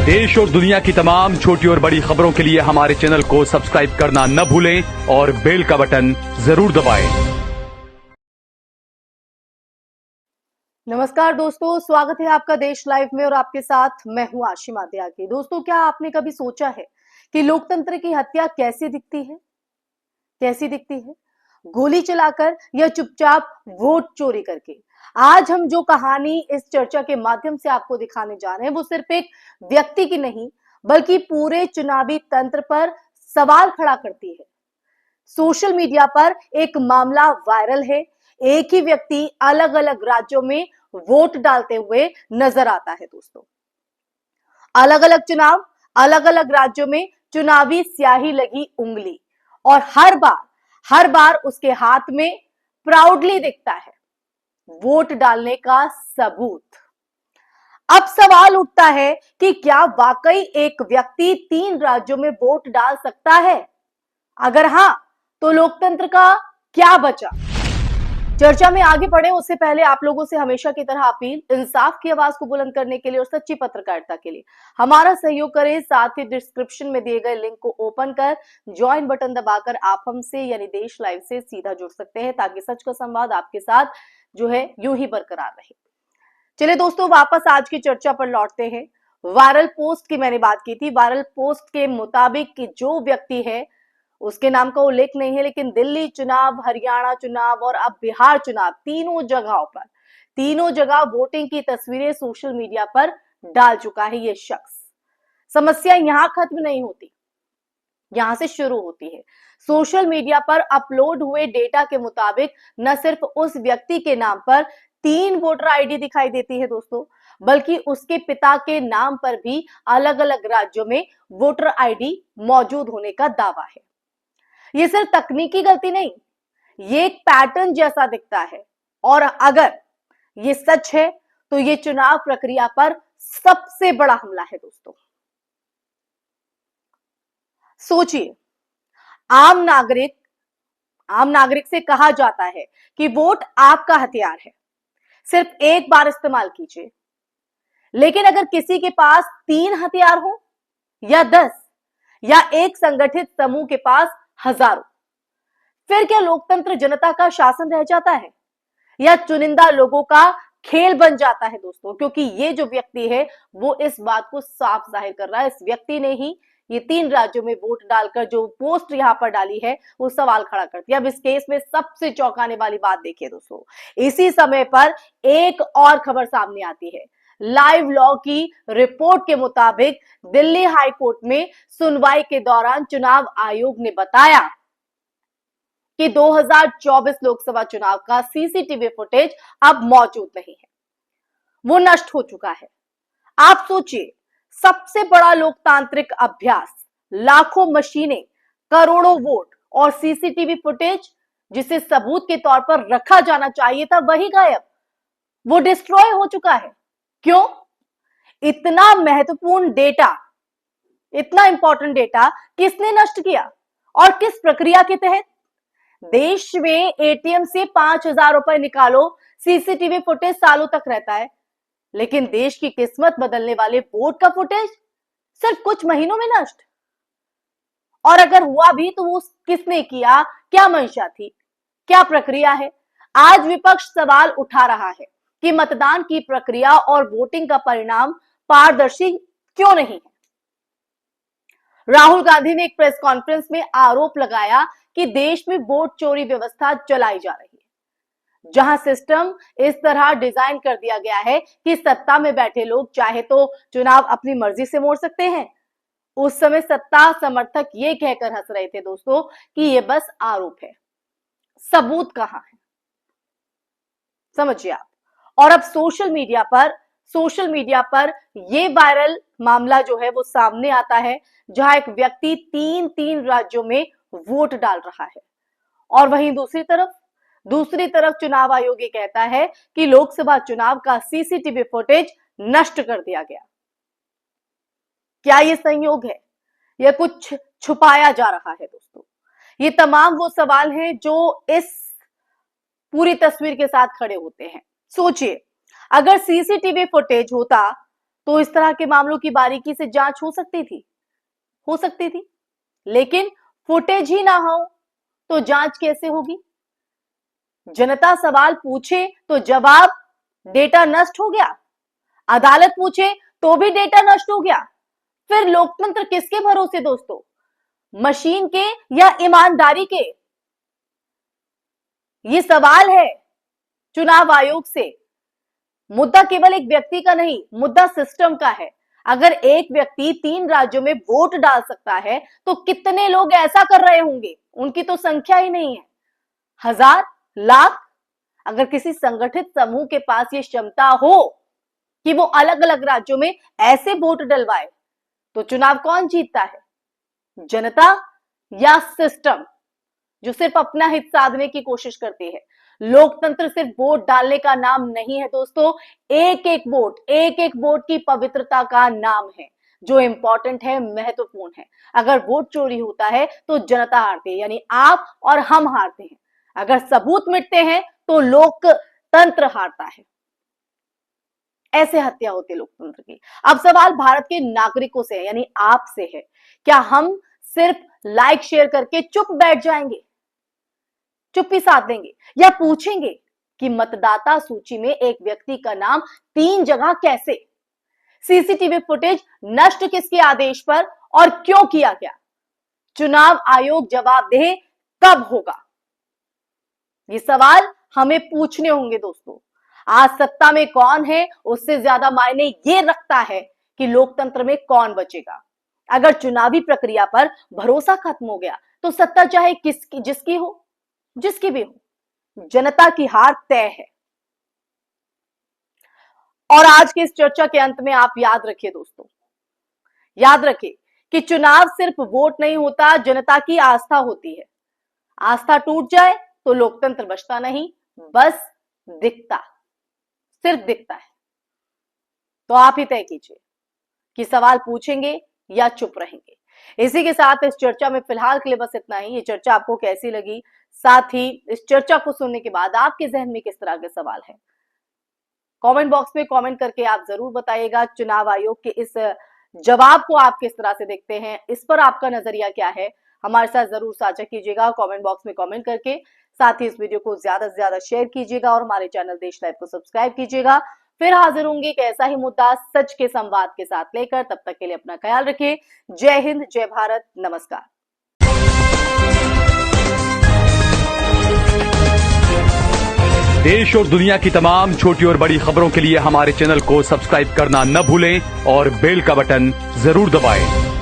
देश और दुनिया की तमाम छोटी और बड़ी खबरों के लिए हमारे चैनल को सब्सक्राइब करना न भूलें और बेल का बटन जरूर दबाएं। नमस्कार दोस्तों, स्वागत है आपका देश लाइव में और आपके साथ मैं हूं आशिमा त्यागी। दोस्तों, क्या आपने कभी सोचा है कि लोकतंत्र की हत्या कैसी दिखती है? कैसी दिखती है? गोली चलाकर या चुपचाप वोट चोरी करके? आज हम जो कहानी इस चर्चा के माध्यम से आपको दिखाने जा रहे हैं वो सिर्फ एक व्यक्ति की नहीं बल्कि पूरे चुनावी तंत्र पर सवाल खड़ा करती है। सोशल मीडिया पर एक मामला वायरल है। एक ही व्यक्ति अलग अलग राज्यों में वोट डालते हुए नजर आता है। दोस्तों, अलग अलग चुनाव, अलग अलग राज्यों में चुनावी स्याही लगी उंगली और हर बार उसके हाथ में प्राउडली दिखता है वोट डालने का सबूत। अब सवाल उठता है कि क्या वाकई एक व्यक्ति 3 राज्यों में वोट डाल सकता है? अगर हां, तो लोकतंत्र का क्या बचा? चर्चा में आगे बढ़े उससे पहले आप लोगों से हमेशा की तरह अपील, इंसाफ की आवाज को बुलंद करने के लिए और सच्ची पत्रकारिता के लिए हमारा सहयोग करें। साथ ही डिस्क्रिप्शन में दिए गए लिंक को ओपन कर ज्वाइन बटन दबाकर आप हमसे यानी देश लाइव से सीधा जुड़ सकते हैं ताकि सच का संवाद आपके साथ जो है यूं ही बरकरार रहे। चलिए दोस्तों, वापस आज की चर्चा पर लौटते हैं। वायरल पोस्ट की मैंने बात की थी। वायरल पोस्ट के मुताबिक कि जो व्यक्ति है उसके नाम का उल्लेख नहीं है, लेकिन दिल्ली चुनाव, हरियाणा चुनाव और अब बिहार चुनाव, तीनों जगह वोटिंग की तस्वीरें सोशल मीडिया पर डाल चुका है ये शख्स। समस्या यहां खत्म नहीं होती, यहां से शुरू होती है। सोशल मीडिया पर अपलोड हुए डेटा के मुताबिक न सिर्फ उस व्यक्ति के नाम पर 3 वोटर आईडी दिखाई देती है दोस्तों, बल्कि उसके पिता के नाम पर भी अलग अलग राज्यों में वोटर आईडी मौजूद होने का दावा है। ये सिर्फ तकनीकी गलती नहीं, ये एक पैटर्न जैसा दिखता है और अगर ये सच है तो ये चुनाव प्रक्रिया पर सबसे बड़ा हमला है दोस्तों। सोचिए, आम नागरिक से कहा जाता है कि वोट आपका हथियार है, सिर्फ एक बार इस्तेमाल कीजिए। लेकिन अगर किसी के पास 3 हथियार हो या 10 या एक संगठित समूह के पास हजारों, फिर क्या लोकतंत्र जनता का शासन रह जाता है या चुनिंदा लोगों का खेल बन जाता है दोस्तों? क्योंकि ये जो व्यक्ति है वो इस बात को साफ जाहिर कर रहा है। इस व्यक्ति ने ही ये 3 राज्यों में वोट डालकर जो पोस्ट यहां पर डाली है वो सवाल खड़ा करती है। अब इस केस में सबसे चौंकाने वाली बात देखिए दोस्तों, इसी समय पर एक और खबर सामने आती है। लाइव लॉ की रिपोर्ट के मुताबिक दिल्ली हाई कोर्ट में सुनवाई के दौरान चुनाव आयोग ने बताया कि 2024 लोकसभा चुनाव का सीसीटीवी फुटेज अब मौजूद नहीं है, वो नष्ट हो चुका है। आप सोचिए, सबसे बड़ा लोकतांत्रिक अभ्यास, लाखों मशीनें, करोड़ों वोट और सीसीटीवी फुटेज जिसे सबूत के तौर पर रखा जाना चाहिए था, वही गायब, वो डिस्ट्रॉय हो चुका है। क्यों? इतना महत्वपूर्ण डेटा, इतना इंपॉर्टेंट डेटा किसने नष्ट किया और किस प्रक्रिया के तहत? देश में एटीएम से 5,000 रुपए निकालो, सीसीटीवी फुटेज सालों तक रहता है, लेकिन देश की किस्मत बदलने वाले वोट का फुटेज सिर्फ कुछ महीनों में नष्ट। और अगर हुआ भी तो वो किसने किया, क्या मंशा थी, क्या प्रक्रिया है? आज विपक्ष सवाल उठा रहा है कि मतदान की प्रक्रिया और वोटिंग का परिणाम पारदर्शी क्यों नहीं है। राहुल गांधी ने एक प्रेस कॉन्फ्रेंस में आरोप लगाया कि देश में वोट चोरी व्यवस्था चलाई जा रही है, जहां सिस्टम इस तरह डिजाइन कर दिया गया है कि सत्ता में बैठे लोग चाहे तो चुनाव अपनी मर्जी से मोड़ सकते हैं। उस समय सत्ता समर्थक ये कहकर हंस रहे थे दोस्तों कि ये बस आरोप है, सबूत कहां है? समझिए आप। और अब सोशल मीडिया पर ये वायरल मामला जो है वो सामने आता है, जहां एक व्यक्ति 3 राज्यों में वोट डाल रहा है और वहीं दूसरी तरफ चुनाव आयोग ये कहता है कि लोकसभा चुनाव का सीसीटीवी फुटेज नष्ट कर दिया गया। क्या ये संयोग है या कुछ छुपाया जा रहा है दोस्तों? ये तमाम वो सवाल हैं जो इस पूरी तस्वीर के साथ खड़े होते हैं। सोचिए, अगर सीसीटीवी फुटेज होता तो इस तरह के मामलों की बारीकी से जांच हो सकती थी। लेकिन फुटेज ही ना हो तो जांच कैसे होगी? जनता सवाल पूछे तो जवाब, डेटा नष्ट हो गया। अदालत पूछे तो भी डेटा नष्ट हो गया। फिर लोकतंत्र किसके भरोसे दोस्तों? मशीन के या ईमानदारी के? ये सवाल है चुनाव आयोग से। मुद्दा केवल एक व्यक्ति का नहीं, मुद्दा सिस्टम का है। अगर एक व्यक्ति 3 राज्यों में वोट डाल सकता है तो कितने लोग ऐसा कर रहे होंगे? उनकी तो संख्या ही नहीं है। 1000, लाख? अगर किसी संगठित समूह के पास ये क्षमता हो कि वो अलग अलग राज्यों में ऐसे वोट डलवाए तो चुनाव कौन जीतता है? जनता या सिस्टम जो सिर्फ अपना हित साधने की कोशिश करती है? लोकतंत्र सिर्फ वोट डालने का नाम नहीं है दोस्तों, एक एक वोट की पवित्रता का नाम है, जो इंपॉर्टेंट है, महत्वपूर्ण है। अगर वोट चोरी होता है तो जनता हारती है, यानी आप और हम हारते हैं। अगर सबूत मिटते हैं तो लोकतंत्र हारता है। ऐसे हत्या होती है लोकतंत्र की। अब सवाल भारत के नागरिकों से है, यानी आपसे है। क्या हम सिर्फ लाइक शेयर करके चुप बैठ जाएंगे, चुप्पी साध देंगे, या पूछेंगे कि मतदाता सूची में एक व्यक्ति का नाम 3 जगह कैसे? सीसीटीवी फुटेज नष्ट किसके आदेश पर और क्यों किया गया? चुनाव आयोग जवाब दे कब होगा? ये सवाल हमें पूछने होंगे दोस्तों। आज सत्ता में कौन है उससे ज्यादा मायने ये रखता है कि लोकतंत्र में कौन बचेगा। अगर चुनावी प्रक्रिया पर भरोसा खत्म हो गया तो सत्ता चाहे जिसकी भी हो, जनता की हार तय है। और आज के इस चर्चा के अंत में आप याद रखिए दोस्तों, याद रखिए कि चुनाव सिर्फ वोट नहीं होता, जनता की आस्था होती है। आस्था टूट जाए तो लोकतंत्र बचता नहीं, बस सिर्फ दिखता है। तो आप ही तय कीजिए कि सवाल पूछेंगे या चुप रहेंगे। इसी के साथ इस चर्चा में फिलहाल के लिए बस इतना ही। ये चर्चा आपको कैसी लगी, साथ ही इस चर्चा को सुनने के बाद आपके जहन में किस तरह के सवाल हैं, कमेंट बॉक्स में कमेंट करके आप जरूर बताइएगा। चुनाव आयोग के इस जवाब को आप किस तरह से देखते हैं, इस पर आपका नजरिया क्या है, हमारे साथ जरूर साझा कीजिएगा कमेंट बॉक्स में कमेंट करके। साथ ही इस वीडियो को ज्यादा से ज्यादा शेयर कीजिएगा और हमारे चैनल देश लाइव को सब्सक्राइब कीजिएगा। फिर हाजिर होंगे एक ऐसा ही मुद्दा सच के संवाद के साथ लेकर। तब तक के लिए अपना ख्याल रखें। जय हिंद, जय भारत, नमस्कार। देश और दुनिया की तमाम छोटी और बड़ी खबरों के लिए हमारे चैनल को सब्सक्राइब करना न भूलें और बेल का बटन जरूर दबाएं।